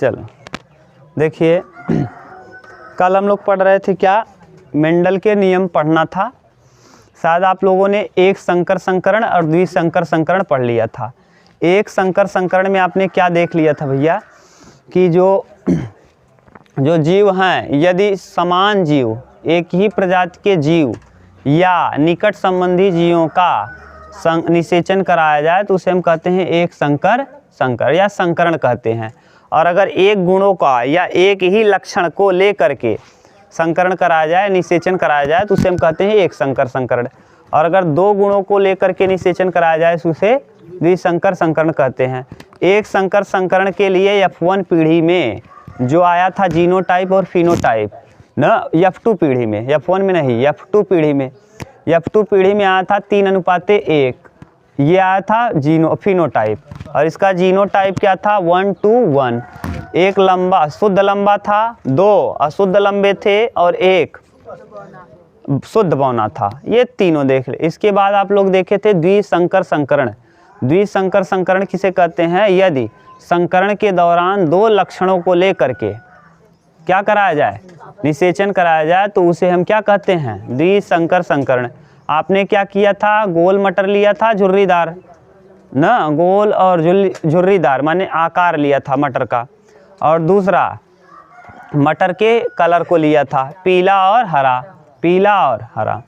चलो देखिए, कल हम लोग पढ़ रहे थे क्या, मेंडल के नियम पढ़ना था। शायद आप लोगों ने एक संकर संकरण और द्विसंकर संकरण पढ़ लिया था। एक संकर संकरण में आपने क्या देख लिया था भैया कि जो जीव हैं, यदि समान जीव, एक ही प्रजाति के जीव या निकट संबंधी जीवों का निषेचन कराया जाए तो उसे हम कहते हैं एक संकर संकर या संकरण कहते हैं। और अगर एक गुणों का या एक ही लक्षण को लेकर के संकरण कराया जाए, निषेचन कराया जाए तो उसे हम कहते हैं एक संकर संकरण। और अगर दो गुणों को लेकर के निषेचन कराया जाए तो उसे द्विसंकर संकरण कहते हैं। एक संकर संकरण के लिए F1 पीढ़ी में जो आया था जीनोटाइप और फिनोटाइप न, F2 पीढ़ी में, F1 में नहीं, F2 पीढ़ी में, F2 पीढ़ी में आया था 3:1, ये आया था फिनोटाइप। और इसका जीनोटाइप क्या था 1:1। एक लंबा शुद्ध लंबा था, दो अशुद्ध लंबे थे और एक शुद्ध बौना था। ये तीनों देख ले। इसके बाद आप लोग देखे थे द्विसंकर संकरण। द्विसंकर संकरण किसे कहते हैं? यदि संकरण के दौरान दो लक्षणों को लेकर के क्या कराया जाए, निषेचन कराया जाए तो उसे हम क्या कहते हैं? द्विसंकर संकरण। आपने क्या किया था? गोल मटर लिया था, झुर्रीदार ना, गोल और झुर्रीदार माने आकार लिया था मटर का, और दूसरा मटर के कलर को लिया था, पीला और हरा, पीला और हरा।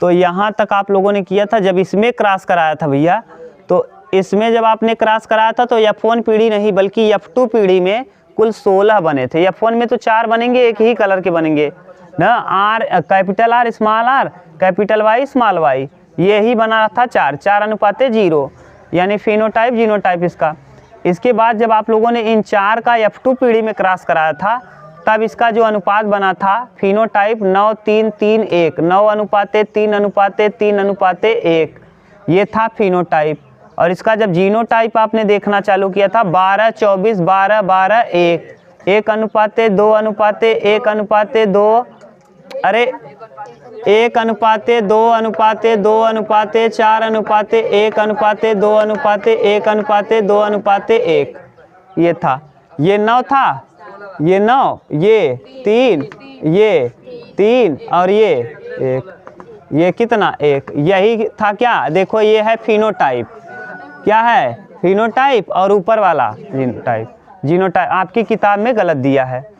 तो यहाँ तक आप लोगों ने किया था। जब इसमें क्रॉस कराया था भैया, तो इसमें जब आपने क्रॉस कराया था तो F1 पीढ़ी नहीं बल्कि F2 पीढ़ी में कुल 16 बने थे। F1 में तो 4 बनेंगे, एक ही कलर के बनेंगे ना, R capital R small R capital Y small Y, ये ही बना था 4:0, यानी फिनोटाइप जीनोटाइप इसका। इसके बाद जब आप लोगों ने इन 4 का F2 पीढ़ी में क्रॉस कराया था तब इसका जो अनुपात बना था फिनोटाइप 9:3:1, 9:3:3:1, ये था फिनोटाइप। और इसका जब जीनोटाइप आपने देखना चालू किया था 12:24:12:12:1, 1:2:1:1:2, अरे 1:2:4:1:2:1:1, ये था। ये 9 था, ये 9, ये 3, ये 3 और ये 1, ये कितना 1, यही था क्या? देखो ये है फिनोटाइप। क्या है? फिनोटाइप। और ऊपर वाला जीनोटाइप। जीनोटाइप आपकी किताब में गलत दिया है।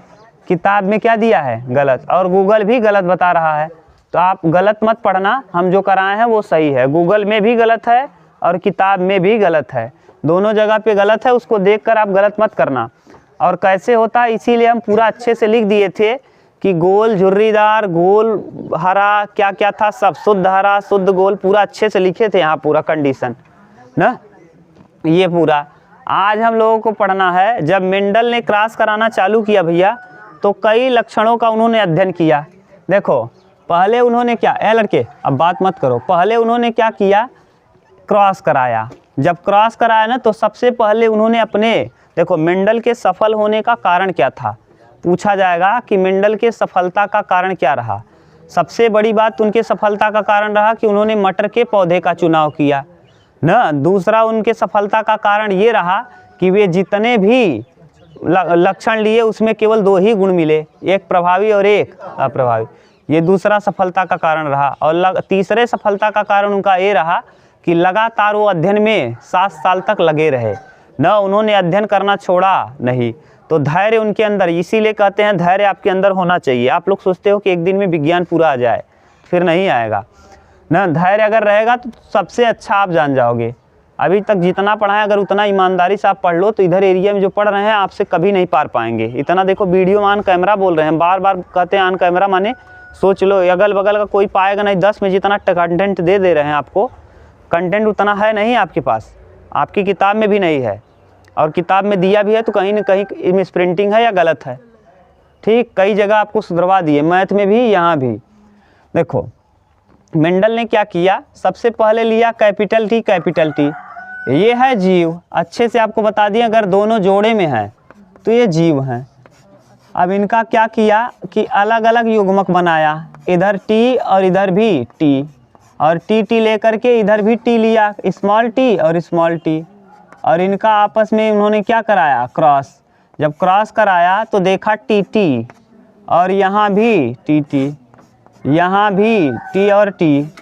किताब में क्या दिया है? गलत। और गूगल भी गलत बता रहा है। तो आप गलत मत पढ़ना, हम जो कराए हैं वो सही है। गूगल में भी गलत है और किताब में भी गलत है, दोनों जगह पे गलत है। उसको देखकर आप गलत मत करना। और कैसे होता है इसीलिए हम पूरा अच्छे से लिख दिए थे कि गोल झुर्रीदार, गोल हरा, क्या क्या था सब, शुद्ध हरा शुद्ध गोल, पूरा अच्छे से लिखे थे यहाँ पूरा कंडीशन ना, ये पूरा। आज हम लोगों को पढ़ना है। जब मेंडल ने क्रॉस कराना चालू किया भैया तो कई लक्षणों का उन्होंने अध्ययन किया। देखो पहले उन्होंने क्या, लड़के अब बात मत करो, पहले उन्होंने क्या किया? क्रॉस कराया। जब क्रॉस कराया ना तो सबसे पहले उन्होंने अपने, देखो मेंडल के सफल होने का कारण क्या था, पूछा जाएगा कि मेंडल के सफलता का कारण क्या रहा। सबसे बड़ी बात उनके सफलता का कारण रहा कि उन्होंने मटर के पौधे का चुनाव किया ना। दूसरा उनके सफलता का कारण ये रहा कि वे जितने भी लक्षण लिए उसमें केवल 2 ही गुण मिले, एक प्रभावी और एक अप्रभावी। ये दूसरा सफलता का कारण रहा। और तीसरे सफलता का कारण उनका ये रहा कि लगातार वो अध्ययन में 7 साल तक लगे रहे न, उन्होंने अध्ययन करना छोड़ा नहीं। तो धैर्य उनके अंदर, इसीलिए कहते हैं धैर्य आपके अंदर होना चाहिए। आप लोग सोचते हो कि एक दिन में विज्ञान पूरा आ जाए, फिर नहीं आएगा ना। धैर्य अगर रहेगा तो सबसे अच्छा आप जान जाओगे। अभी तक जितना पढ़ा है अगर उतना ईमानदारी से आप पढ़ लो तो इधर एरिया में जो पढ़ रहे हैं आपसे कभी नहीं पार पाएंगे। इतना देखो वीडियो में ऑन कैमरा बोल रहे हैं, बार बार कहते हैं ऑन कैमरा, माने सोच लो अगल बगल का कोई पाएगा नहीं। 10 में जितना कंटेंट दे रहे हैं आपको, कंटेंट उतना है नहीं आपके पास, आपकी किताब में भी नहीं है। और किताब में दिया भी है तो कहीं ना कहीं मिस प्रिंटिंग है या गलत है। ठीक, कई जगह आपको सुधरवा दिए, मैथ में भी, यहाँ भी। देखो मेंडल ने क्या किया, सबसे पहले लिया कैपिटल टी, कैपिटल टी, ये है जीव। अच्छे से आपको बता दिए अगर दोनों जोड़े में है तो ये जीव हैं। अब इनका क्या किया कि अलग अलग युग्मक बनाया, इधर टी और इधर भी टी, और टी लेकर के इधर भी टी लिया, स्मॉल टी और स्मॉल टी, और इनका आपस में उन्होंने क्या कराया? क्रॉस। जब क्रॉस कराया तो देखा टी टी, और यहाँ भी टी टी, यहाँ भी टी और टी,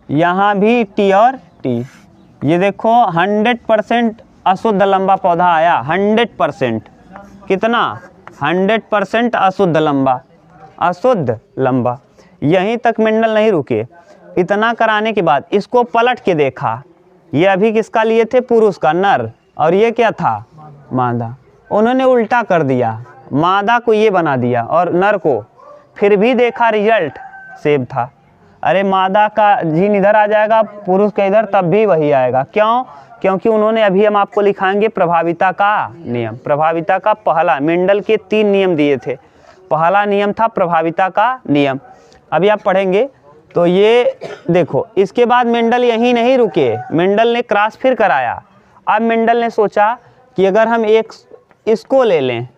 यहाँ भी टी और टी। ये देखो 100% अशुद्ध लंबा पौधा आया। 100% कितना? 100% अशुद्ध लंबा, अशुद्ध लंबा। यहीं तक मेंडल नहीं रुके। इतना कराने के बाद इसको पलट के देखा। ये अभी किसका लिए थे? पुरुष का, नर, और ये क्या था? मादा। उन्होंने उल्टा कर दिया, मादा को ये बना दिया और नर को। फिर भी देखा रिजल्ट सेम था। अरे मादा का जीन इधर आ जाएगा, पुरुष का इधर, तब भी वही आएगा। क्यों? क्योंकि उन्होंने, अभी हम आपको लिखाएंगे प्रभाविता का नियम। प्रभाविता का पहला, मेंडल के 3 नियम दिए थे। पहला नियम था प्रभाविता का नियम। अभी आप पढ़ेंगे तो ये देखो। इसके बाद मेंडल यहीं नहीं रुके, मेंडल ने क्रॉस फिर कराया। अब मेंडल ने सोचा कि अगर हम एक इसको ले लें,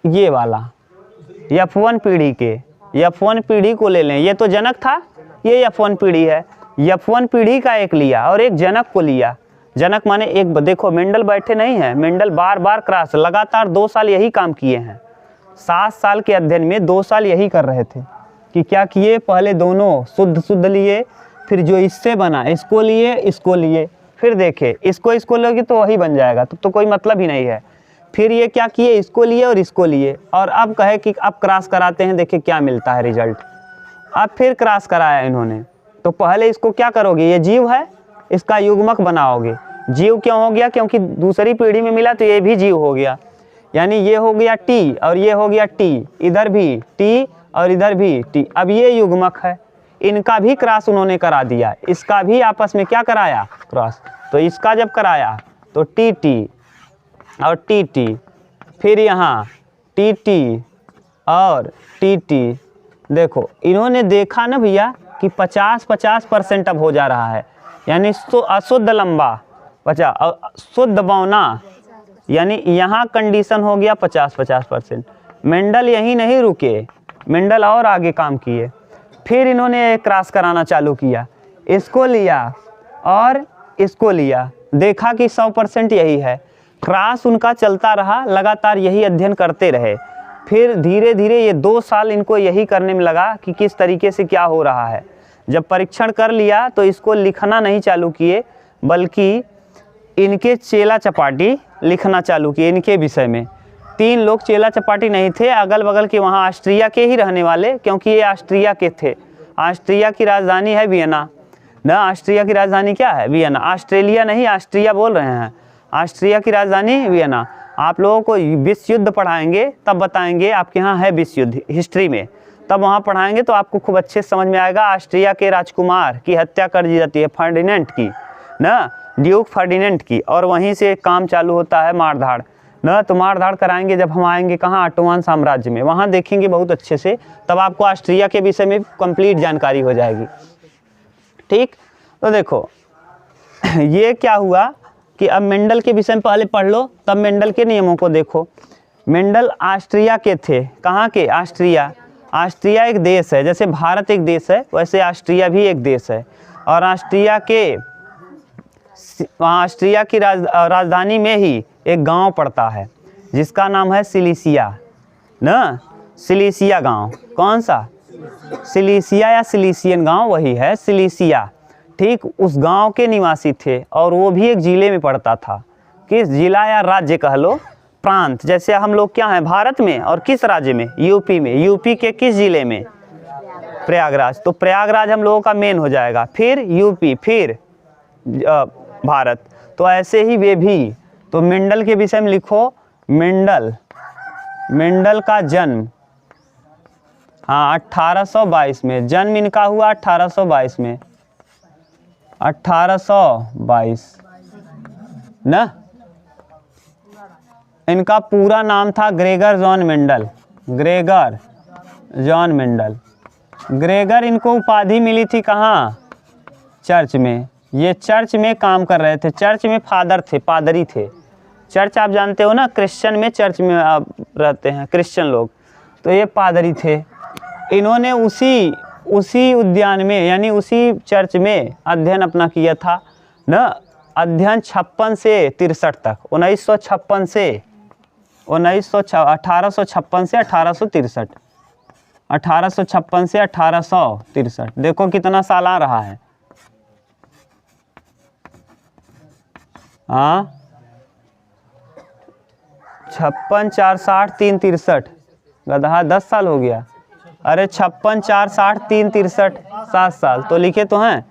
ये वाला F1 पीढ़ी के, F1 पीढ़ी को ले लें। ये तो जनक था, ये F1 पीढ़ी है। F1 पीढ़ी का एक लिया और एक जनक को लिया। जनक माने एक, देखो मेंडल बैठे नहीं है, मेंडल बार बार क्रॉस, लगातार 2 साल यही काम किए हैं। 7 साल के अध्ययन में 2 साल यही कर रहे थे कि क्या किए, पहले दोनों शुद्ध लिए, फिर जो इससे बना इसको लिए, इसको लिए, फिर देखे इसको लोगे तो वही बन जाएगा, तो कोई मतलब ही नहीं है। फिर ये क्या किए, इसको लिए और इसको लिए, और अब कहे कि अब क्रॉस कराते हैं, देखिए क्या मिलता है रिजल्ट। अब फिर क्रॉस कराया इन्होंने। तो पहले इसको क्या करोगे, ये जीव है, इसका युग्मक बनाओगे। जीव क्यों हो गया? क्योंकि दूसरी पीढ़ी में मिला तो ये भी जीव हो गया। यानी ये हो गया टी और ये हो गया टी, इधर भी टी और इधर भी टी। अब ये युग्मक है, इनका भी क्रॉस उन्होंने करा दिया। इसका भी आपस में क्या कराया? क्रॉस। तो इसका जब कराया तो टी टी और टी टी, फिर यहाँ टी टी और टी टी। देखो इन्होंने देखा ना भैया कि 50% अब हो जा रहा है। यानी अशुद्ध लंबा 50, शुद्ध बौना, यानी यहाँ कंडीशन हो गया 50%। मेंडल यहीं नहीं रुके, मेंडल और आगे काम किए। फिर इन्होंने क्रॉस कराना चालू किया, इसको लिया और इसको लिया, देखा कि 100% यही है। क्रॉस उनका चलता रहा, लगातार यही अध्ययन करते रहे। फिर धीरे धीरे ये 2 साल इनको यही करने में लगा कि किस तरीके से क्या हो रहा है। जब परीक्षण कर लिया तो इसको लिखना नहीं चालू किए, बल्कि इनके चेला चपाटी लिखना चालू किए इनके विषय में। 3 लोग चेला चपाटी नहीं थे, अगल बगल के, वहाँ ऑस्ट्रिया के ही रहने वाले, क्योंकि ये ऑस्ट्रिया के थे। ऑस्ट्रिया की राजधानी है वियना ना। ऑस्ट्रिया की राजधानी क्या है? वियना। ऑस्ट्रेलिया नहीं, ऑस्ट्रिया बोल रहे हैं। ऑस्ट्रिया की राजधानी वियना। आप लोगों को विश्व युद्ध पढ़ाएंगे तब बताएंगे, आपके यहाँ है विश्व युद्ध हिस्ट्री में, तब वहाँ पढ़ाएंगे तो आपको खूब अच्छे समझ में आएगा। ऑस्ट्रिया के राजकुमार की हत्या कर दी जाती है, फर्डिनेंट की ना, ड्यूक फर्डिनेंट की, और वहीं से काम चालू होता है मारधाड़ ना। तो मारधाड़ कराएंगे जब हम आएंगे कहाँ? ऑटोमान साम्राज्य में, वहाँ देखेंगे बहुत अच्छे से, तब आपको ऑस्ट्रिया के विषय में कंप्लीट जानकारी हो जाएगी। ठीक, तो देखो ये क्या हुआ कि अब मेंडल के विषय में पहले पढ़ लो, तब मेंडल के नियमों को देखो। मेंडल ऑस्ट्रिया के थे। कहाँ के? ऑस्ट्रिया। ऑस्ट्रिया एक देश है, जैसे भारत एक देश है वैसे ऑस्ट्रिया भी एक देश है। और ऑस्ट्रिया के, वहाँ ऑस्ट्रिया की राजधानी में ही एक गांव पड़ता है जिसका नाम है सिलीसिया ना। सिलीसिया गांव, कौन सा? सिलीसिया या सिलीसियन गांव, वही है सिलीसिया। ठीक, उस गांव के निवासी थे, और वो भी एक जिले में पड़ता था। किस जिला या राज्य कह लो, प्रांत। जैसे हम लोग क्या हैं भारत में, और किस राज्य में? यूपी में। यूपी के किस जिले में? प्रयागराज। तो प्रयागराज हम लोगों का मेन हो जाएगा, फिर यूपी, फिर भारत। तो ऐसे ही वे भी। तो मेंडल के विषय में लिखो। मेंडल का जन्म, हाँ 1822 में। जन्म इनका हुआ 1822 में, 1822 ना। इनका पूरा नाम था Gregor John Mendel. Gregor John Mendel. Gregor इनको उपाधि मिली थी कहाँ? चर्च में। ये चर्च में काम कर रहे थे, चर्च में फादर थे, पादरी थे। चर्च आप जानते हो ना, क्रिश्चियन में चर्च में आप रहते हैं क्रिश्चियन लोग, तो ये पादरी थे। इन्होंने उसी उद्यान में, यानी उसी चर्च में अध्ययन अपना किया था ना। अध्ययन 56 से 63 तक, 1956 से 1856 से 1863, 1856 से 1863। देखो कितना साल आ रहा है। हाँ 56 4 60 3 63, गधा 10 साल हो गया। अरे 56 4 60 3 63, 7 साल। तो लिखे तो हैं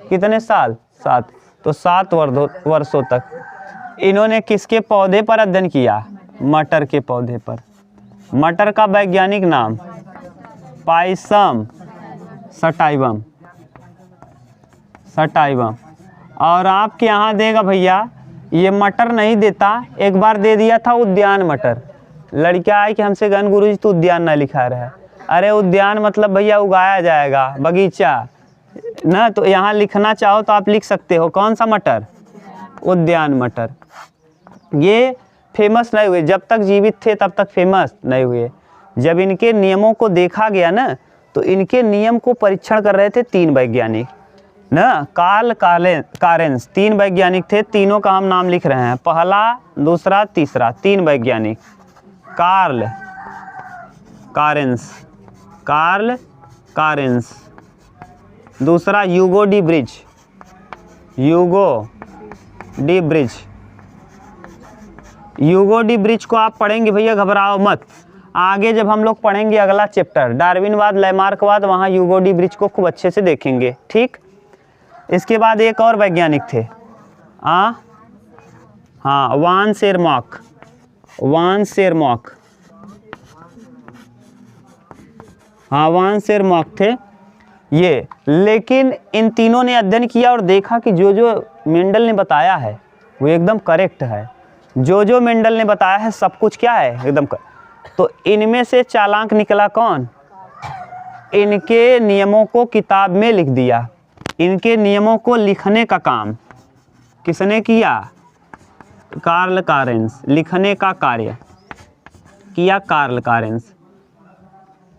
कितने साल? 7। तो 7 वर्षों तक इन्होंने किसके पौधे पर अध्ययन किया? मटर के पौधे पर। मटर का वैज्ञानिक नाम पाइसम सटाइवम, सटाइवम। और आपके यहाँ देगा भैया, ये मटर नहीं देता, एक बार दे दिया था उद्यान मटर। लड़का आए कि हमसे गन गुरुजी तो उद्यान ना लिखा रहा है। अरे उद्यान मतलब भैया उगाया जाएगा, बगीचा ना। तो यहाँ लिखना चाहो तो आप लिख सकते हो। कौन सा मटर? उद्यान मटर। ये फेमस नहीं हुए, जब तक जीवित थे तब तक फेमस नहीं हुए। जब इनके नियमों को देखा गया ना, तो इनके नियम को परीक्षण कर रहे थे 3 वैज्ञानिक ना। कार्ल कारेंस 3 वैज्ञानिक थे, तीनों का हम नाम लिख रहे हैं, पहला, दूसरा, तीसरा। 3 वैज्ञानिक। कार्ल कारेंस, दूसरा ह्यूगो डी ब्रिज को आप पढ़ेंगे भैया, घबराओ मत। आगे जब हम लोग पढ़ेंगे अगला चैप्टर डार्विनवाद, लैमार्कवाद, वहाँ ह्यूगो डी ब्रिज को खूब अच्छे से देखेंगे, ठीक। इसके बाद एक और वैज्ञानिक थे, हाँ वान सेरमॉक थे ये। लेकिन इन तीनों ने अध्ययन किया और देखा कि जो जो मेंडल ने बताया है वो एकदम करेक्ट है। जो मेंडल ने बताया है सब कुछ क्या है, एकदम तो इनमें से चालाक निकला कौन? इनके नियमों को किताब में लिख दिया। इनके नियमों को लिखने का काम किसने किया? Carl Correns. लिखने का कार्य किया कार्ल कारेंस,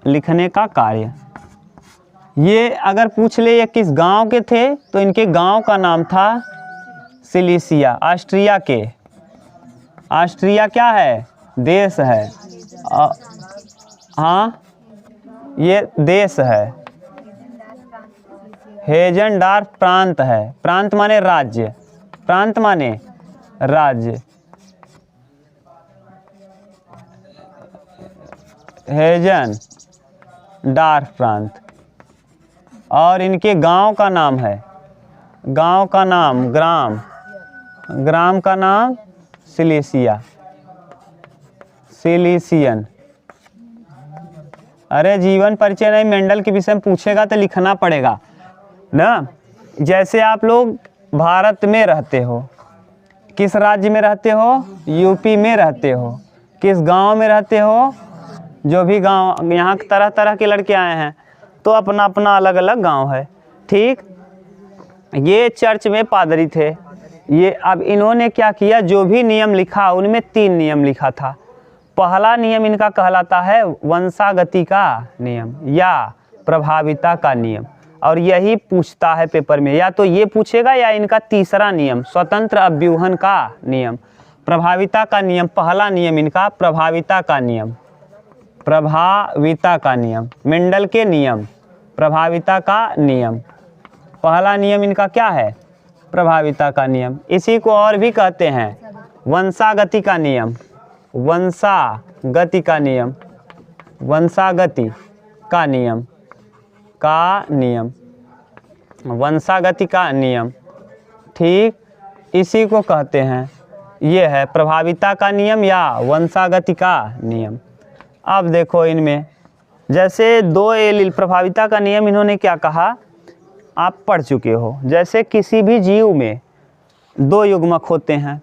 लिखने का कार्य। ये अगर पूछ ले ये किस गांव के थे, तो इनके गांव का नाम था सिलीसिया। ऑस्ट्रिया क्या है? देश है। हाँ ये देश है। हेजनडार्फ प्रांत है। प्रांत माने राज्य, प्रांत माने राज्य। हेजनडार्फ प्रांत। और इनके गांव का नाम है, गांव का नाम ग्राम का नाम सिलीसियन। अरे जीवन परिचय नहीं, मेंडल के विषय में पूछेगा तो लिखना पड़ेगा ना। जैसे आप लोग भारत में रहते हो, किस राज्य में रहते हो? यूपी में रहते हो। किस गांव में रहते हो? जो भी गांव, यहाँ तरह तरह के लड़के आए हैं तो अपना अपना अलग अलग गांव है, ठीक। ये चर्च में पादरी थे। ये अब इन्होंने क्या किया, जो भी नियम लिखा उनमें 3 नियम लिखा था। पहला नियम इनका कहलाता है वंशागति का नियम या प्रभाविता का नियम। और यही पूछता है पेपर में, या तो ये पूछेगा या इनका तीसरा नियम स्वतंत्र अव्यूहन का नियम। प्रभाविता का नियम, पहला नियम इनका प्रभाविता का नियम। मेंडल के नियम, प्रभाविता का नियम। पहला नियम इनका क्या है? प्रभाविता का नियम। इसी को और भी कहते हैं वंशागति का नियम। वंशागति का नियम, ठीक। इसी को कहते हैं, ये है प्रभाविता का नियम या वंशागति का नियम। अब देखो इनमें जैसे 2 एलील, प्रभाविता का नियम इन्होंने क्या कहा आप पढ़ चुके हो। जैसे किसी भी जीव में 2 युग्मक होते हैं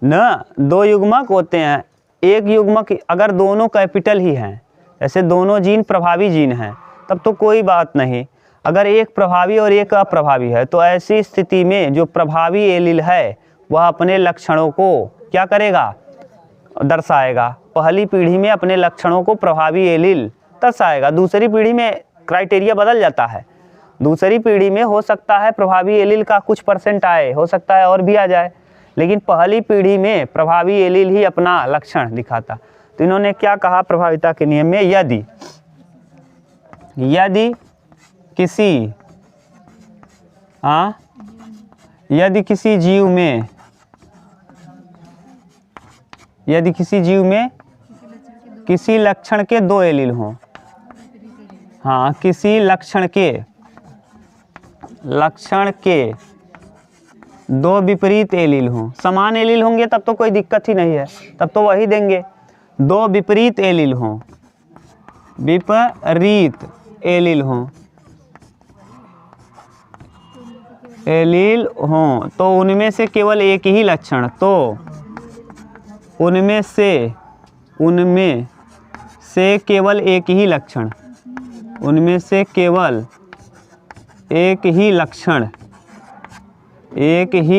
ना, 2 युग्मक होते हैं। एक युग्मक अगर दोनों कैपिटल ही हैं, जैसे दोनों जीन प्रभावी जीन हैं, तब तो कोई बात नहीं। अगर एक प्रभावी और एक अप्रभावी है, तो ऐसी स्थिति में जो प्रभावी एलील है वह अपने लक्षणों को क्या करेगा? दर्शाएगा। पहली पीढ़ी में अपने लक्षणों को प्रभावी एलील दर्शाएगा। दूसरी पीढ़ी में क्राइटेरिया बदल जाता है। दूसरी पीढ़ी में हो सकता है प्रभावी एलील का कुछ % आए, हो सकता है और भी आ जाए, लेकिन पहली पीढ़ी में प्रभावी एलील ही अपना लक्षण दिखाता। तो इन्होंने क्या कहा प्रभाविता के नियम में, यदि किसी जीव में किसी लक्षण के दो एलील हों, हाँ किसी लक्षण के दो विपरीत एलील हों, समान एलील होंगे तब तो कोई दिक्कत ही नहीं है, तब तो वही देंगे। दो विपरीत एलील हों, तो उनमें से केवल एक ही लक्षण, उनमें से केवल एक ही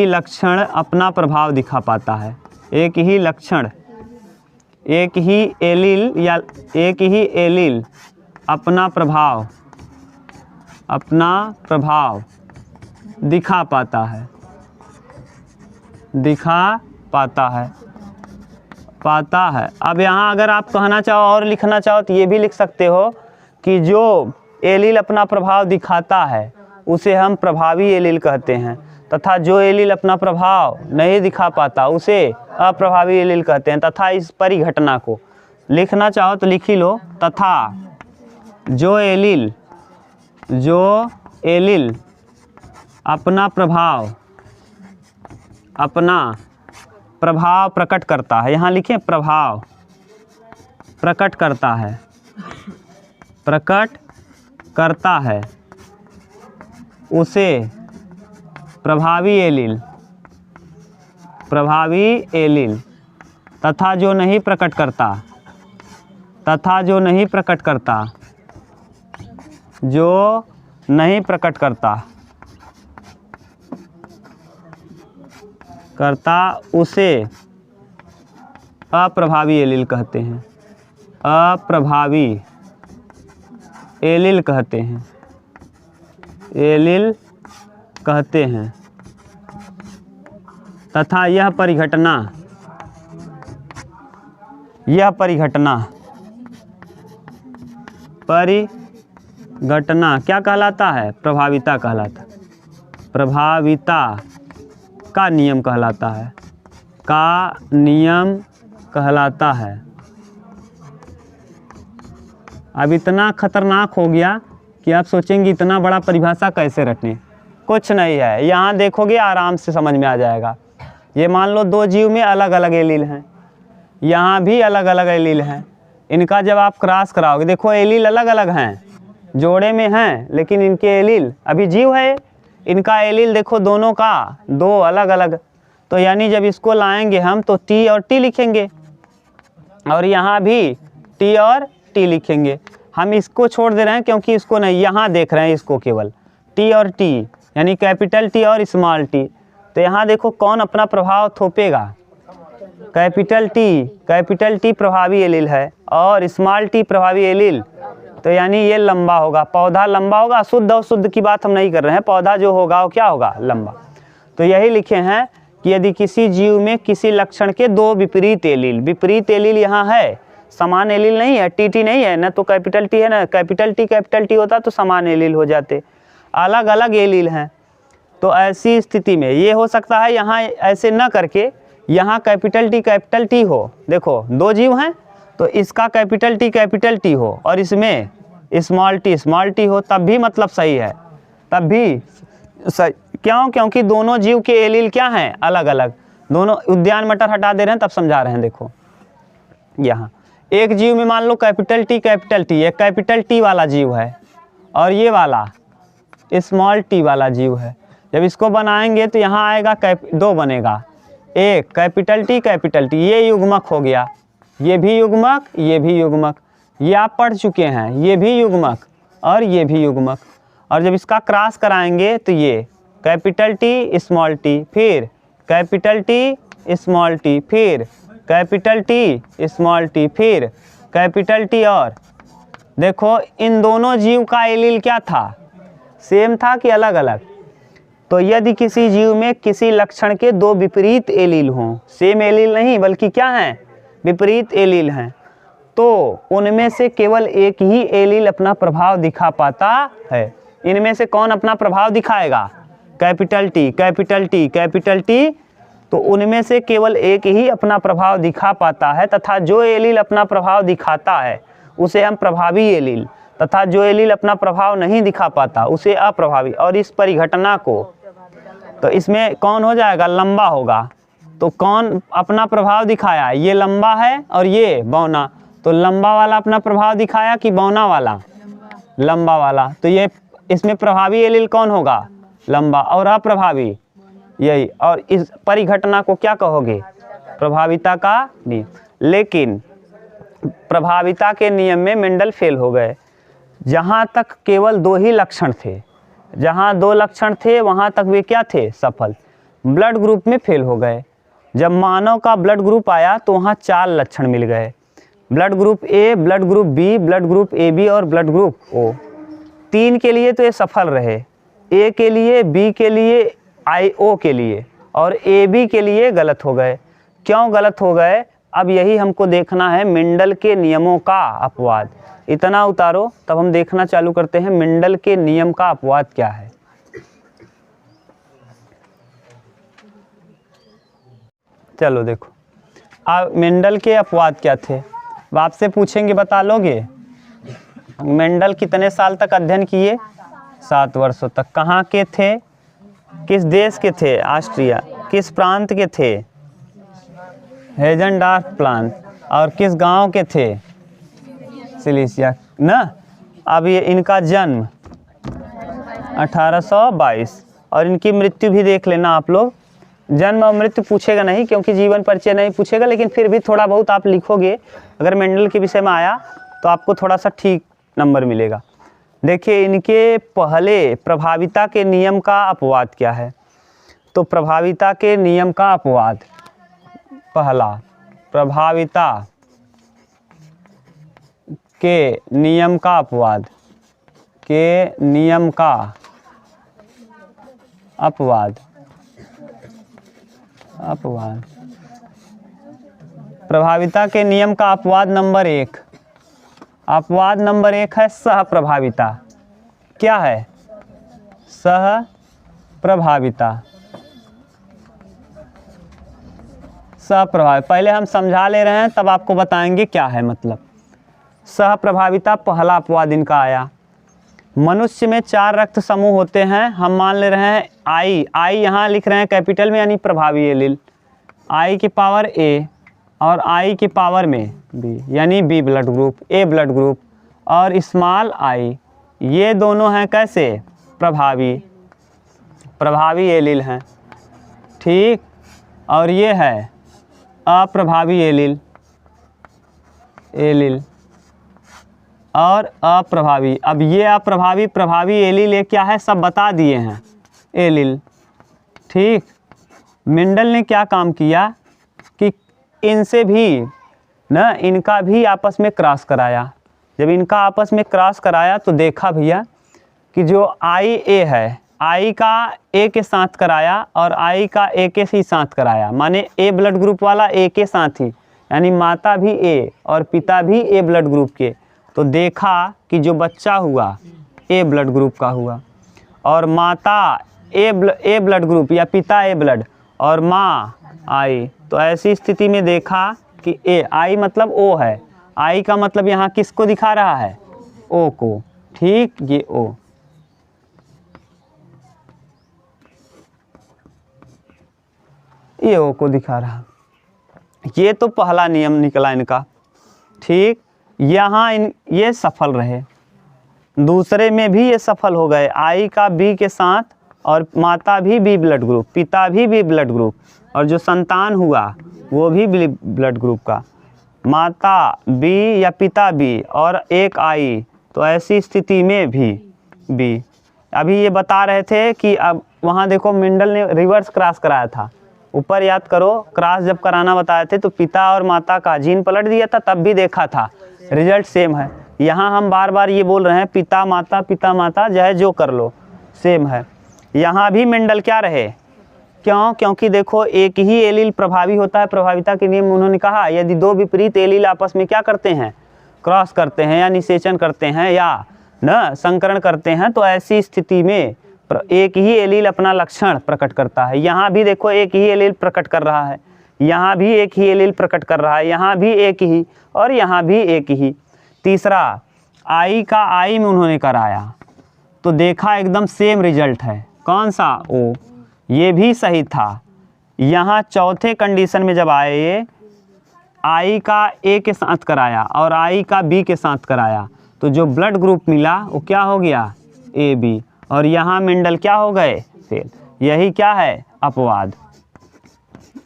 लक्षण अपना प्रभाव दिखा पाता है। एक ही एलील अपना प्रभाव दिखा पाता है। अब यहाँ अगर आप कहना चाहो और लिखना चाहो तो ये भी लिख सकते हो कि जो एलील अपना प्रभाव दिखाता है उसे हम प्रभावी एलील कहते हैं, तथा जो एलील अपना प्रभाव नहीं दिखा पाता उसे अप्रभावी एलील कहते हैं। तथा इस परिघटना को लिखना चाहो तो लिख ही लो, तथा जो एलील अपना प्रभाव प्रकट करता है, यहाँ लिखें प्रभाव प्रकट करता है उसे प्रभावी एलील, तथा जो नहीं प्रकट करता उसे अप्रभावी एलील कहते हैं। तथा यह परिघटना क्या कहलाता है, प्रभाविता का नियम कहलाता है। अब इतना खतरनाक हो गया कि आप सोचेंगे इतना बड़ा परिभाषा कैसे रटने, कुछ नहीं है, यहाँ देखोगे आराम से समझ में आ जाएगा। ये मान लो दो जीव में अलग अलग एलील हैं, यहाँ भी अलग अलग एलील हैं, इनका जब आप क्रॉस कराओगे, देखो एलील अलग अलग हैं, जोड़े में हैं लेकिन इनके एलील, अभी जीव है इनका एलील देखो दोनों का दो अलग अलग, तो यानी जब इसको लाएंगे हम तो टी और टी लिखेंगे, और यहाँ भी टी और टी लिखेंगे। हम इसको छोड़ दे रहे हैं क्योंकि इसको नहीं, यहाँ देख रहे हैं इसको केवल टी और टी, यानी कैपिटल टी और स्मॉल टी। तो यहाँ देखो कौन अपना प्रभाव थोपेगा, कैपिटल टी प्रभावी एलील है और स्मॉल टी प्रभावी एलील, तो यानी ये लंबा होगा, पौधा लंबा होगा। शुद्ध और शुद्ध की बात हम नहीं कर रहे हैं, पौधा जो होगा वो क्या होगा, लंबा। तो यही लिखे हैं कि यदि किसी जीव में किसी लक्षण के दो विपरीत एलील यहाँ है, समान एलील नहीं है, टी नहीं है ना, तो कैपिटल टी है ना, कैपिटल टी होता तो समान एलील हो जाते, अलग अलग एलील हैं। तो ऐसी स्थिति में ये हो सकता है यहाँ ऐसे न करके यहाँ कैपिटल टी हो, देखो दो जीव हैं तो इसका कैपिटल टी हो और इसमें स्मॉल टी हो, तब भी मतलब सही है, तब भी सही। क्यों? क्योंकि दोनों जीव के एलील क्या हैं, अलग अलग। दोनों उद्यान मटर हटा दे रहे हैं तब समझा रहे हैं। देखो यहाँ एक जीव में मान लो कैपिटल टी एक कैपिटल टी वाला जीव है और ये वाला स्मॉल टी वाला जीव है। जब इसको बनाएंगे तो यहाँ आएगा दो बनेगा, एक कैपिटल टी, ये युग्मक हो गया, ये भी युग्मक, ये भी युग्मक, ये आप पढ़ चुके हैं, ये भी युग्मक और ये भी युग्मक। और जब इसका क्रॉस कराएंगे तो ये कैपिटल टी स्मॉल टी, फिर कैपिटल टी स्मॉल टी, फिर कैपिटल टी स्मॉल टी, फिर कैपिटल टी। और देखो इन दोनों जीव का एलील क्या था, सेम था कि अलग अलग? तो यदि किसी जीव में किसी लक्षण के दो विपरीत एलील हों, सेम एलील नहीं बल्कि क्या हैं, विपरीत एलील हैं, तो उनमें से केवल एक ही एलील अपना प्रभाव दिखा पाता है। इनमें से कौन अपना प्रभाव दिखाएगा, capital T capital T capital T. तो उनमें से केवल एक ही अपना प्रभाव दिखा पाता है, तथा जो एलील अपना प्रभाव दिखाता है उसे हम प्रभावी एलील, तथा जो एलील अपना प्रभाव नहीं दिखा पाता उसे अप्रभावी। और इस परिघटना को, तो इसमें कौन हो जाएगा, लंबा होगा। तो कौन अपना प्रभाव दिखाया, ये लंबा है और ये बौना, तो लंबा वाला अपना प्रभाव दिखाया कि बौना वाला, लंबा वाला। तो ये इसमें प्रभावी एलील कौन होगा, लंबा, और अप्रभावी यही। और इस परिघटना को क्या कहोगे, प्रभाविता का नियम। लेकिन प्रभाविता के नियम में मेंडल फेल हो गए। जहाँ तक केवल दो ही लक्षण थे, जहाँ दो लक्षण थे वहाँ तक वे क्या थे, सफल। ब्लड ग्रुप में फेल हो गए। जब मानव का ब्लड ग्रुप आया तो वहाँ 4 लक्षण मिल गए, blood group A, blood group B, blood group A B और ब्लड ग्रुप ओ। 3 के लिए तो ये सफल रहे, ए के लिए, बी के लिए, IO के लिए, और AB के लिए गलत हो गए। क्यों गलत हो गए, अब यही हमको देखना है, मेंडल के नियमों का अपवाद। इतना उतारो तब हम देखना चालू करते हैं मेंडल के नियम का अपवाद क्या है। चलो देखो, अब मेंडल के अपवाद क्या थे, अब आपसे पूछेंगे बता लोगे। मेंडल कितने साल तक अध्ययन किए, 7 वर्षों तक। कहाँ के थे, किस देश के थे, ऑस्ट्रिया। किस प्रांत के थे, हेजनडार्फ प्रांत। और किस गांव के थे, सिलिसिया ना। अब ये इनका जन्म 1822, और इनकी मृत्यु भी देख लेना आप लोग। जन्म और मृत्यु पूछेगा नहीं क्योंकि जीवन परिचय नहीं पूछेगा, लेकिन फिर भी थोड़ा बहुत आप लिखोगे अगर मेंडल के विषय में आया तो आपको थोड़ा सा ठीक नंबर मिलेगा। देखिए इनके पहले प्रभाविता के नियम का अपवाद क्या है। तो प्रभाविता के नियम का अपवाद, पहला, प्रभाविता के नियम का अपवाद, के नियम का अपवाद, अपवाद। प्रभाविता के नियम का अपवाद नंबर 1, अपवाद नंबर 1 है सह प्रभाविता। क्या है, सह प्रभाविता। सह प्रभावित पहले हम समझा ले रहे हैं तब आपको बताएंगे क्या है मतलब। सह प्रभाविता पहला अपवाद इनका आया। मनुष्य में 4 रक्त समूह होते हैं, हम मान ले रहे हैं आई यहाँ लिख रहे हैं कैपिटल में यानी प्रभावी एलील, I की पावर A और I की पावर में B यानी B blood group, A blood group, और स्मॉल I, ये दोनों हैं कैसे, प्रभावी एलील हैं, ठीक। और ये है अप्रभावी एलील और अप्रभावी। अब ये अप्रभावी, प्रभावी एलील ये क्या है सब बता दिए हैं, एलील, ठीक। मेंडल ने क्या काम किया कि इनसे भी ना, इनका भी आपस में क्रॉस कराया। जब इनका आपस में क्रॉस कराया तो देखा भैया कि जो IA है, I का A के साथ कराया और I का A के ही साथ कराया, माने A ब्लड ग्रुप वाला A के साथ ही, यानी माता भी A और पिता भी A ब्लड ग्रुप के। तो देखा कि जो बच्चा हुआ A ब्लड ग्रुप का हुआ और माता A ब्लड ग्रुप या पिता A ब्लड और माँ I। तो ऐसी स्थिति में देखा कि I मतलब O है, I का मतलब यहाँ किसको दिखा रहा है, O को, ठीक, ये O। ये O को दिखा रहा। ये तो पहला नियम निकला इनका, ठीक। यहाँ ये सफल रहे, दूसरे में भी ये सफल हो गए, I का B के साथ और माता भी B ब्लड ग्रुप, पिता भी B ब्लड ग्रुप, और जो संतान हुआ वो भी B ब्लड ग्रुप का, माता B या पिता B और एक I। तो ऐसी स्थिति में भी B। अभी ये बता रहे थे कि अब वहाँ देखो मेंडल ने रिवर्स क्रॉस कराया था, ऊपर याद करो, क्रॉस जब कराना बताए थे तो पिता और माता का जीन पलट दिया था, तब भी देखा था रिजल्ट सेम है। यहाँ हम बार बार ये बोल रहे हैं पिता माता चाहे जो कर लो सेम है। यहाँ भी मेंडल क्या रहे, क्यों? क्योंकि देखो एक ही एलील प्रभावी होता है। प्रभाविता के नियम में उन्होंने कहा यदि दो विपरीत एलील आपस में क्या करते हैं, क्रॉस करते हैं या निषेचन करते हैं या न संकरण करते हैं, तो ऐसी स्थिति में एक ही एलील अपना लक्षण प्रकट करता है। यहाँ भी देखो एक ही एलील प्रकट कर रहा है, यहाँ भी एक ही एलील प्रकट कर रहा है, यहाँ भी एक ही और यहाँ भी एक ही। तीसरा आई का आई में उन्होंने कराया तो देखा एकदम सेम रिजल्ट है, कौन सा? ओ, ये भी सही था। यहाँ चौथे कंडीशन में जब आए ये आई का ए के साथ कराया और आई का बी के साथ कराया तो जो ब्लड ग्रुप मिला वो क्या हो गया, ए बी, और यहाँ मेंडल क्या हो गए, फेल। यही क्या है, अपवाद।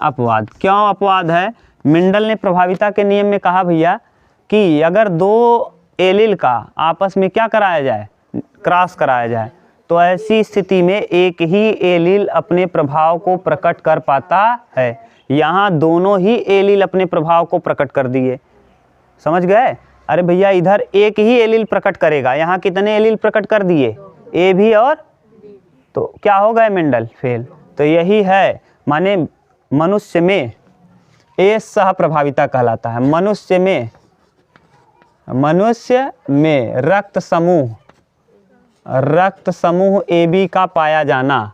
अपवाद क्यों अपवाद है? मेंडल ने प्रभाविता के नियम में कहा भैया कि अगर दो एलील का आपस में क्या कराया जाए, क्रॉस कराया जाए, तो ऐसी स्थिति में एक ही एलील अपने प्रभाव को प्रकट कर पाता है। यहाँ दोनों ही एलील अपने प्रभाव को प्रकट कर दिए, समझ गए? अरे भैया इधर एक ही एलील प्रकट करेगा, यहाँ कितने एलील प्रकट कर दिए, ए भी और, तो क्या हो गए मेंडल, फेल। तो यही है, माने मनुष्य में ए सह प्रभाविता कहलाता है। मनुष्य में रक्त समूह ए बी का पाया जाना,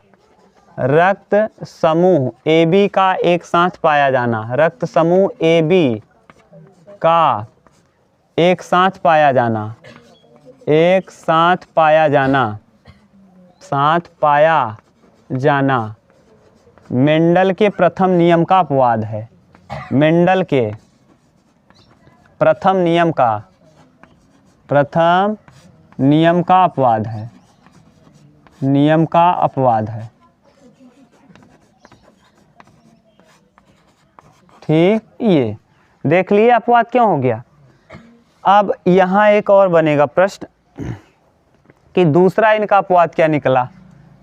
रक्त समूह ए बी का एक साथ पाया जाना, रक्त समूह ए बी का एक साथ पाया जाना, एक साथ पाया जाना, साथ पाया जाना मेंडल के प्रथम नियम का अपवाद है। मेंडल के प्रथम नियम का अपवाद है, नियम का अपवाद है। ठीक, ये देख लिए अपवाद क्यों हो गया। अब यहाँ एक और बनेगा प्रश्न कि दूसरा इनका अपवाद क्या निकला।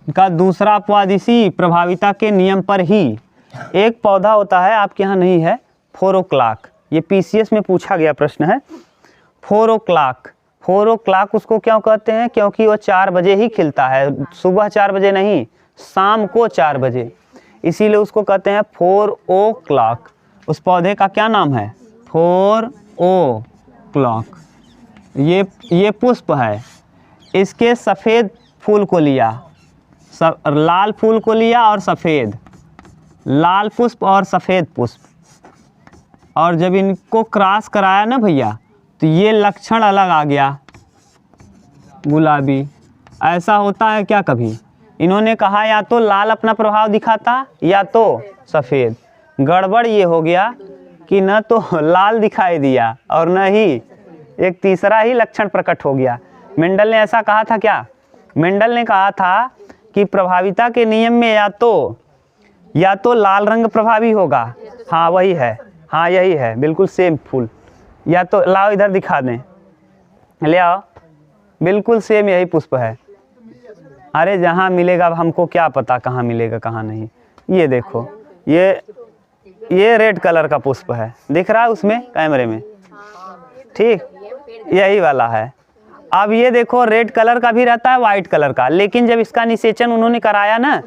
इनका दूसरा अपवाद इसी प्रभाविता के नियम पर ही, एक पौधा होता है आपके यहाँ नहीं है, 4 o'clock, ये पीसीएस में पूछा गया प्रश्न है। 4 o'clock, 4 o'clock उसको क्यों कहते हैं? क्योंकि वो 4 बजे ही खिलता है, सुबह 4 बजे नहीं, शाम को 4 बजे, इसीलिए उसको कहते हैं 4 o'clock। उस पौधे का क्या नाम है? 4 o'clock। ये पुष्प है, इसके सफ़ेद फूल को लिया, लाल फूल को लिया और सफ़ेद, लाल पुष्प और सफ़ेद पुष्प, और जब इनको क्रॉस कराया ना भैया तो ये लक्षण अलग आ गया, गुलाबी। ऐसा होता है क्या कभी? इन्होंने कहा या तो लाल अपना प्रभाव दिखाता या तो सफ़ेद। गड़बड़ ये हो गया कि न तो लाल दिखाई दिया और न ही एक तीसरा ही लक्षण प्रकट हो गया। मेंडल ने ऐसा कहा था क्या? मेंडल ने कहा था कि प्रभाविता के नियम में या तो लाल रंग प्रभावी होगा, हाँ वही है, हाँ यही है, बिल्कुल सेम फूल, या तो लाओ इधर दिखा दें, ले आओ, बिल्कुल सेम यही पुष्प है। अरे जहाँ मिलेगा हमको क्या पता कहाँ मिलेगा कहाँ नहीं। ये देखो, ये रेड कलर का पुष्प है, दिख रहा है उसमें कैमरे में, ठीक, यही वाला है। अब ये देखो रेड कलर का भी रहता है, वाइट कलर का, लेकिन जब इसका निषेचन उन्होंने कराया ना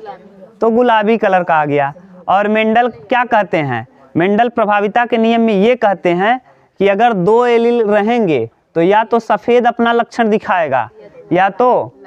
तो गुलाबी कलर का आ गया। और मेंडल क्या कहते हैं? मेंडल प्रभाविता के नियम में ये कहते हैं कि अगर 2 एलील रहेंगे तो या तो सफ़ेद अपना लक्षण दिखाएगा या तो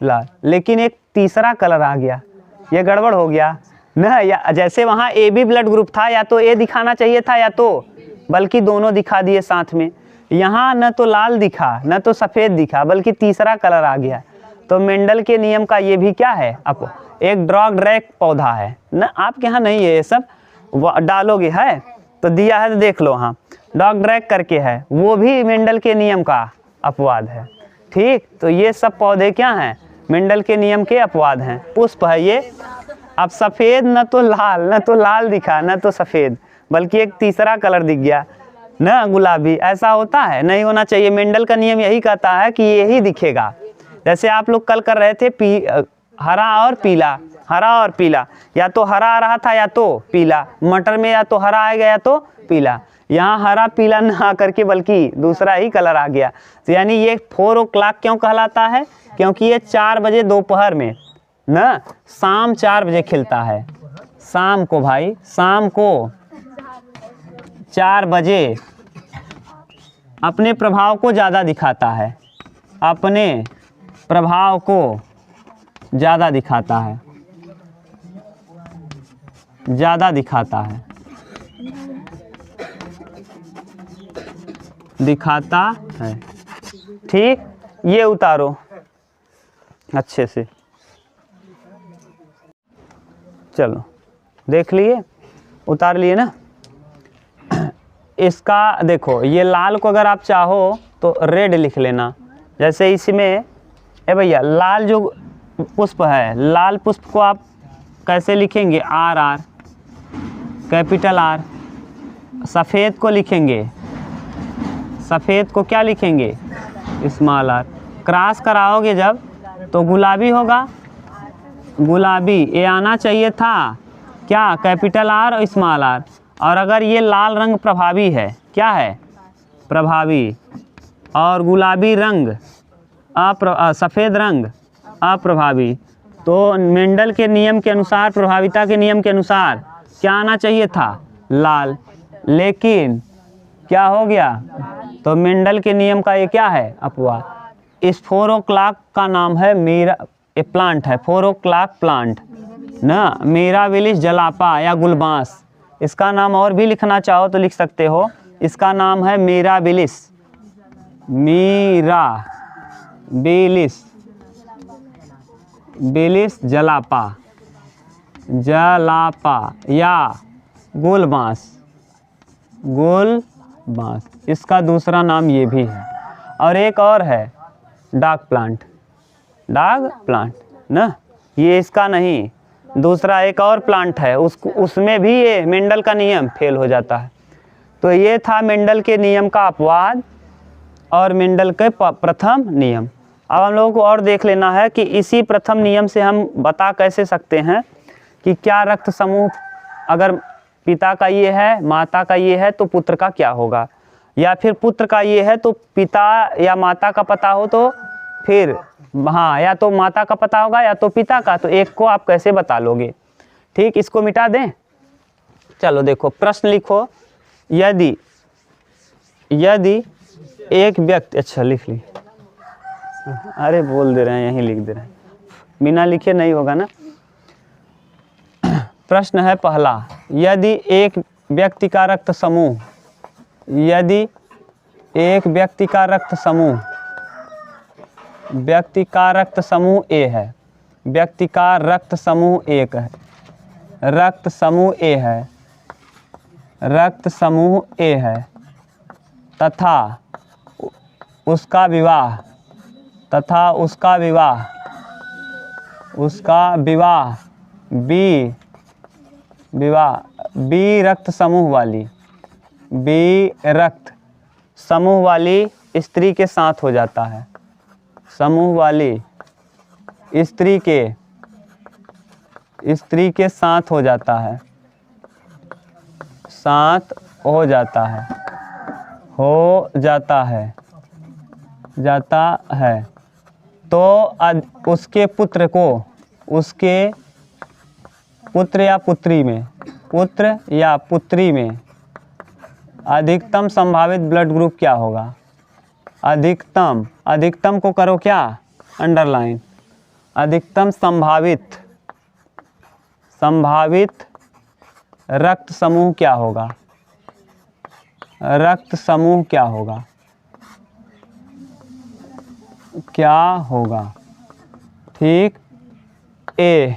लाल, लेकिन एक तीसरा कलर आ गया, ये गड़बड़ हो गया ना। या जैसे वहाँ ए बी ब्लड ग्रुप था, या तो ए दिखाना चाहिए था या तो, बल्कि दोनों दिखा दिए साथ में। यहाँ न तो लाल दिखा न तो सफ़ेद दिखा, बल्कि तीसरा कलर आ गया। तो मेंडल के नियम का ये भी क्या है? अब एक ड्रॉग ड्रैग पौधा है ना, आपके यहाँ नहीं है ये सब, वो डालोगे है तो दिया है तो देख लो, हाँ डॉग ड्रैग करके है, वो भी मेंडल के नियम का अपवाद है। ठीक, तो ये सब पौधे क्या हैं? मेंडल के नियम के अपवाद हैं। पुष्प है ये। अब सफ़ेद न तो लाल दिखा न तो सफ़ेद, बल्कि एक तीसरा कलर दिख गया ना, गुलाबी। ऐसा होता है, नहीं होना चाहिए। मेंडल का नियम यही कहता है कि यही दिखेगा। जैसे आप लोग कल कर रहे थे हरा और पीला, या तो हरा आ रहा था या तो पीला, मटर में या तो हरा आएगा या तो पीला। यहाँ हरा पीला न आकर के बल्कि दूसरा ही कलर आ गया। तो यानी ये 4 o'clock क्यों कहलाता है? क्योंकि ये 4 बजे दोपहर में ना, शाम 4 बजे खिलता है। शाम को भाई, शाम को 4 बजे अपने प्रभाव को ज़्यादा दिखाता है, अपने प्रभाव को ज़्यादा दिखाता है, ज़्यादा दिखाता है, दिखाता है। ठीक, ये उतारो अच्छे से। चलो देख लिए, उतार लिए ना। इसका देखो, ये लाल को अगर आप चाहो तो रेड लिख लेना। जैसे इसमें भैया लाल जो पुष्प है, लाल पुष्प को आप कैसे लिखेंगे? R R, capital R. सफ़ेद को लिखेंगे, सफ़ेद को क्या लिखेंगे? Small are. क्रॉस कराओगे जब तो गुलाबी होगा, गुलाबी। ये आना चाहिए था क्या? कैपिटल आर और स्मॉल आर। और अगर ये लाल रंग प्रभावी है, क्या है? प्रभावी। और गुलाबी रंग सफ़ेद रंग अप्रभावी। तो मेंडल के नियम के अनुसार, प्रभाविता के नियम के अनुसार क्या आना चाहिए था? लाल। लेकिन क्या हो गया? तो मेंडल के नियम का ये क्या है? अपवाद। इस 4 o'clock का नाम है मीरा, ये प्लांट है 4 o'clock प्लांट ना, मिराबिलिस जलापा या गुलबांस। इसका नाम और भी लिखना चाहो तो लिख सकते हो। इसका नाम है मिराबिलिस, मिराबिलिस, बिलिस जलापा, जलापा या गुलबांस, गुलबांस। इसका दूसरा नाम ये भी है। और एक और है डाक प्लांट, डाक प्लांट ना, ये इसका नहीं, दूसरा एक और प्लांट है, उसमें भी ये मेंडल का नियम फेल हो जाता है। तो ये था मेंडल के नियम का अपवाद और मेंडल के प्रथम नियम। अब हम लोगों को और देख लेना है कि इसी प्रथम नियम से हम बता कैसे सकते हैं कि क्या रक्त समूह अगर पिता का ये है, माता का ये है, तो पुत्र का क्या होगा, या फिर पुत्र का ये है तो पिता या माता का पता हो तो फिर हाँ, या तो माता का पता होगा या तो पिता का, तो एक को आप कैसे बता लोगे? ठीक, इसको मिटा दें। चलो देखो, प्रश्न लिखो। यदि एक व्यक्ति, अच्छा लिख ली, अरे बोल दे रहे हैं, यहीं लिख दे रहे हैं, बिना लिखे नहीं होगा ना। प्रश्न है पहला, यदि एक व्यक्ति का रक्त समूह, यदि एक व्यक्ति का रक्त समूह, व्यक्ति का रक्त समूह ए है, व्यक्ति का रक्त समूह एक है, रक्त समूह ए है, रक्त समूह ए है, तथा उसका विवाह, तथा उसका विवाह, उसका विवाह बी रक्त समूह वाली, बी रक्त समूह वाली स्त्री के साथ हो जाता है, समूह वाली स्त्री के साथ हो जाता है, साथ हो जाता है, हो जाता है, जाता है, तो उसके पुत्र को, उसके पुत्र या पुत्री में, पुत्र या पुत्री में अधिकतम संभावित ब्लड ग्रुप क्या होगा? अधिकतम, अधिकतम को करो क्या? अंडरलाइन। अधिकतम संभावित रक्त समूह क्या होगा? रक्त समूह क्या होगा? क्या होगा? ठीक, ए,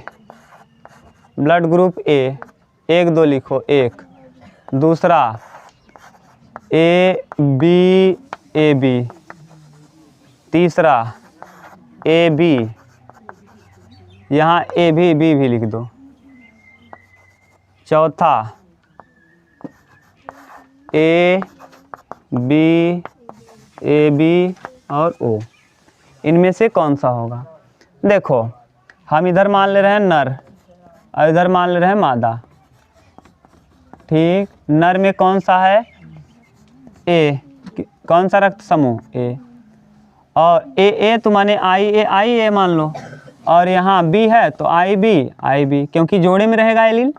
ब्लड ग्रुप ए, 1 2 लिखो, 1। दूसरा ए बी, तीसरा ए बी, यहाँ ए भी बी भी लिख दो। चौथा ए बी और ओ, इनमें से कौन सा होगा? देखो, हम इधर मान ले रहे हैं नर और इधर मान ले रहे हैं मादा। ठीक, नर में कौन सा है? ए, कौन सा रक्त समूह? ए। और ए तो माने आई ए मान लो, और यहाँ बी है तो आई बी, क्योंकि जोड़े में रहेगा एलील,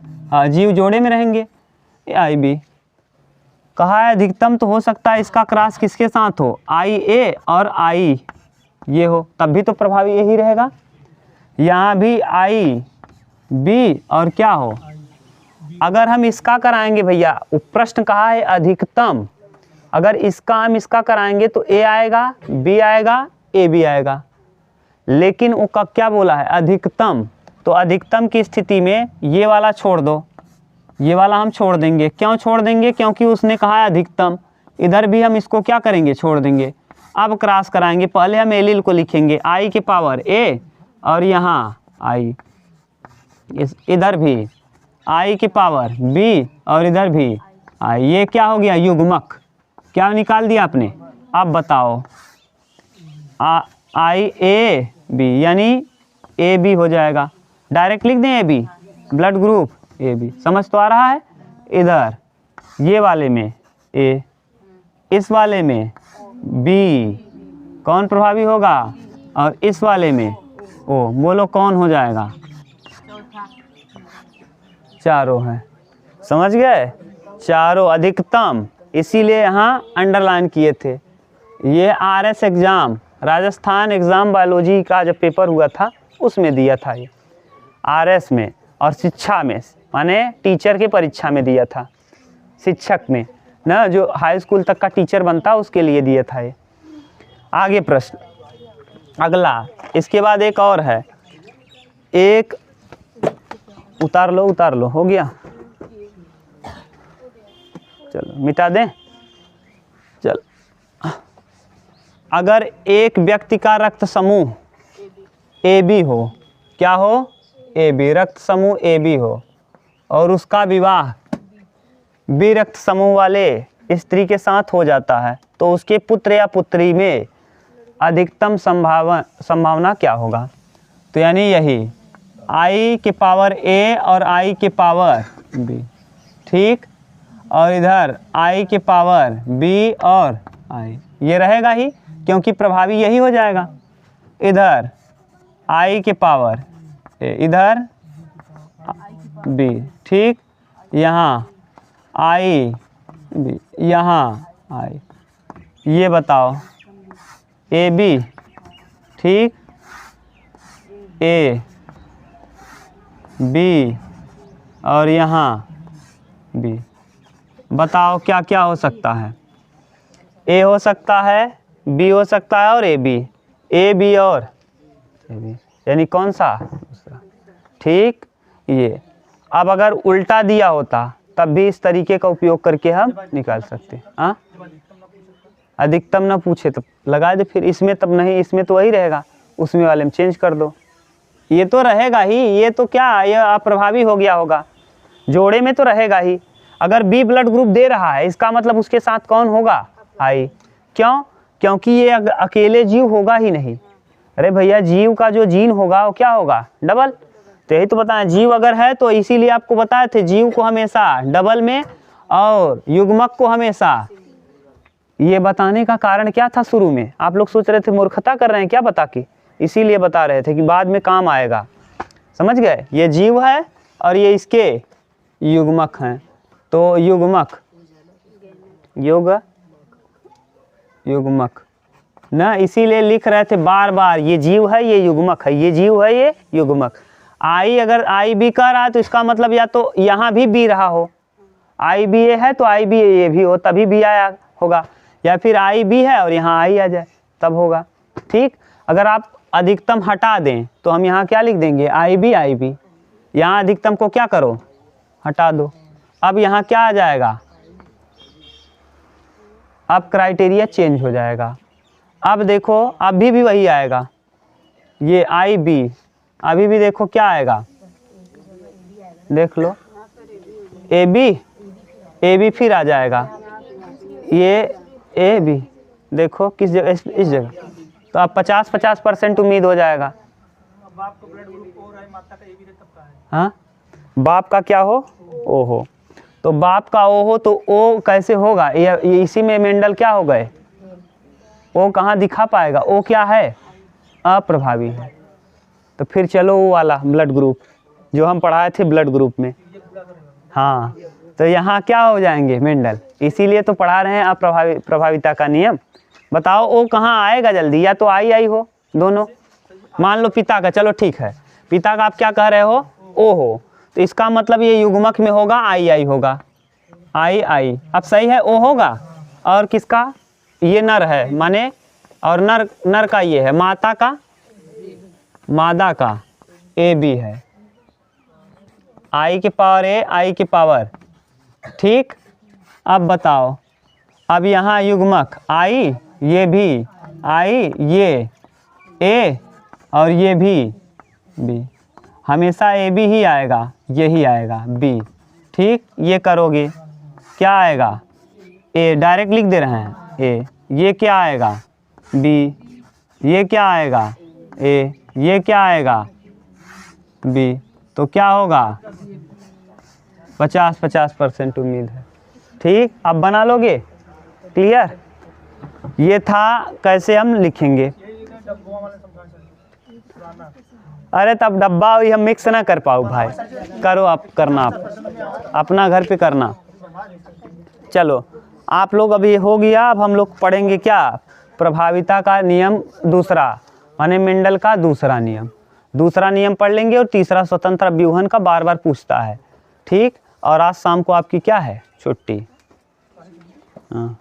जीव जोड़े में रहेंगे, ये आई बी। कहा है अधिकतम तो हो सकता है इसका क्रॉस किसके साथ हो, आई ए और आई ये हो, तब भी तो प्रभावी यही रहेगा। यहाँ भी आई बी और क्या हो, अगर हम इसका कराएंगे भैया, प्रश्न कहा है अधिकतम, अगर इसका हम इसका कराएंगे तो ए आएगा, बी आएगा, ए बी आएगा, लेकिन वो कब क्या बोला है अधिकतम, तो अधिकतम की स्थिति में ये वाला छोड़ दो, ये वाला हम छोड़ देंगे। क्यों छोड़ देंगे, क्योंकि उसने कहा है अधिकतम, इधर भी हम इसको क्या करेंगे छोड़ देंगे। अब क्रॉस कराएंगे, पहले हम एलील को लिखेंगे आई के पावर ए और यहाँ आई, इधर भी आई की पावर बी और इधर भी आई, ये क्या हो गया युग्मक, क्या निकाल दिया आपने। अब बताओ आई ए बी यानी ए बी हो जाएगा, डायरेक्ट लिख दें A B, blood group A B, समझ तो आ रहा है। इधर ये वाले में ए, इस वाले में बी, कौन प्रभावी होगा, और इस वाले में ओ, बोलो कौन हो जाएगा, चारों हैं, समझ गए, चारों अधिकतम, इसीलिए यहाँ अंडरलाइन किए थे। ये RS exam, Rajasthan exam biology का जब पेपर हुआ था उसमें दिया था, ये आरएस में और शिक्षा में, माने टीचर की परीक्षा में दिया था, शिक्षक में ना, जो हाई स्कूल तक का टीचर बनता उसके लिए दिया था ये। आगे प्रश्न अगला, इसके बाद एक और है, एक उतार लो, हो गया, चलो मिटा दें। चल, अगर एक व्यक्ति का रक्त समूह ए बी हो, क्या हो, ए बी, रक्त समूह ए बी हो, और उसका विवाह बी रक्त समूह वाले स्त्री के साथ हो जाता है, तो उसके पुत्र या पुत्री में अधिकतम संभावना क्या होगा। तो यानी यही आई के पावर ए और आई के पावर बी, ठीक, और इधर आई के पावर बी और आई, ये रहेगा ही, क्योंकि प्रभावी यही हो जाएगा। इधर आई के पावर ए, इधर बी, ठीक, यहाँ आई बी, यहाँ आई, ये बताओ ए बी, ठीक, ए बी और यहाँ बी, बताओ क्या क्या हो सकता है, ए हो सकता है, बी हो सकता है और ए बी और ए बी, यानी कौन सा दूसरा, ठीक। ये अब अगर उल्टा दिया होता तब भी इस तरीके का उपयोग करके हम निकाल सकते। हाँ, अधिकतम ना पूछे तो लगा दे, फिर इसमें तब नहीं, इसमें तो वही रहेगा, उसमें वाले में चेंज कर दो, ये तो रहेगा ही, ये तो क्या, ये अप्रभावी हो गया होगा, जोड़े में तो रहेगा ही। अगर बी ब्लड ग्रुप दे रहा है, इसका मतलब उसके साथ कौन होगा, आई, क्यों, क्योंकि ये अकेले जीव होगा ही नहीं। अरे भैया जीव का जो जीन होगा वो क्या होगा, डबल, तो यही तो बताएं, जीव अगर है तो इसीलिए आपको बताए थे जीव को हमेशा डबल में और युग्मक को हमेशा, ये बताने का कारण क्या था, शुरू में आप लोग सोच रहे थे मूर्खता कर रहे हैं क्या बता के, इसीलिए बता रहे थे कि बाद में काम आएगा, समझ गए। ये जीव है और ये इसके युग्मक हैं, तो युग्मक युग्मक ना, इसीलिए लिख रहे थे बार बार, ये जीव है ये युग्मक है, ये जीव है ये युग्मक। आई अगर आई बी कह रहा है तो इसका मतलब या तो यहाँ भी बी रहा हो, आई बी ए है तो आई बी ए भी हो, तभी बी आया होगा, या फिर आई बी है और यहाँ आई आ जाए तब होगा, ठीक। अगर आप अधिकतम हटा दें तो हम यहाँ क्या लिख देंगे, आई बी, यहाँ अधिकतम को क्या करो, हटा दो। अब यहाँ क्या आ जाएगा, अब क्राइटेरिया चेंज हो जाएगा। अब देखो अभी भी वही आएगा, ये आई बी, अभी भी देखो क्या आएगा, देख लो ए बी फिर आ जाएगा, ये ए बी, देखो किस जगह, इस जगह, तो अब 50-50% उम्मीद हो जाएगा। हाँ, बाप का क्या हो, ओ हो, तो बाप का ओ हो तो ओ कैसे होगा, ये इसी में मेंडल क्या हो गए, ओ कहाँ दिखा पाएगा, ओ क्या है, अप्रभावी है, तो फिर चलो वो वाला ब्लड ग्रुप जो हम पढ़ाए थे ब्लड ग्रुप में। हाँ, तो यहाँ क्या हो जाएंगे मेंडल, इसीलिए तो पढ़ा रहे हैं आप प्रभाविता का नियम। बताओ ओ कहाँ आएगा जल्दी, या तो आई हो दोनों। मान लो पिता का, चलो ठीक है, पिता का आप क्या कह रहे हो, ओ हो, तो इसका मतलब ये युग्मक में होगा आई होगा, आई। अब सही है, ओ होगा। और किसका, ये नर है माने, और नर का ये है, माता का, मादा का ए बी है, आई के पावर ए, आई के पावर, ठीक। अब बताओ, अब यहाँ युग्मक आई, ये भी आई, ये ए और ये भी बी, हमेशा ए बी ही आएगा, यही आएगा बी, ठीक। ये करोगे क्या आएगा, ए डायरेक्ट लिख दे रहे हैं ए, ये क्या आएगा बी, ये क्या आएगा ए, ये क्या आएगा बी, तो क्या होगा 50-50% उम्मीद है, ठीक। अब बना लोगे, क्लियर। ये था कैसे हम लिखेंगे। अरे तब डब्बा हुई हम मिक्स ना कर पाओ भाई, करो आप, करना आप अपना घर पे करना। चलो आप लोग अभी हो गया, अब हम लोग पढ़ेंगे क्या, प्रभाविता का नियम दूसरा, माने मेंडल का दूसरा नियम पढ़ लेंगे, और तीसरा स्वतंत्र व्यूहन का बार बार पूछता है, ठीक। और आज शाम को आपकी क्या है, छुट्टी। हाँ।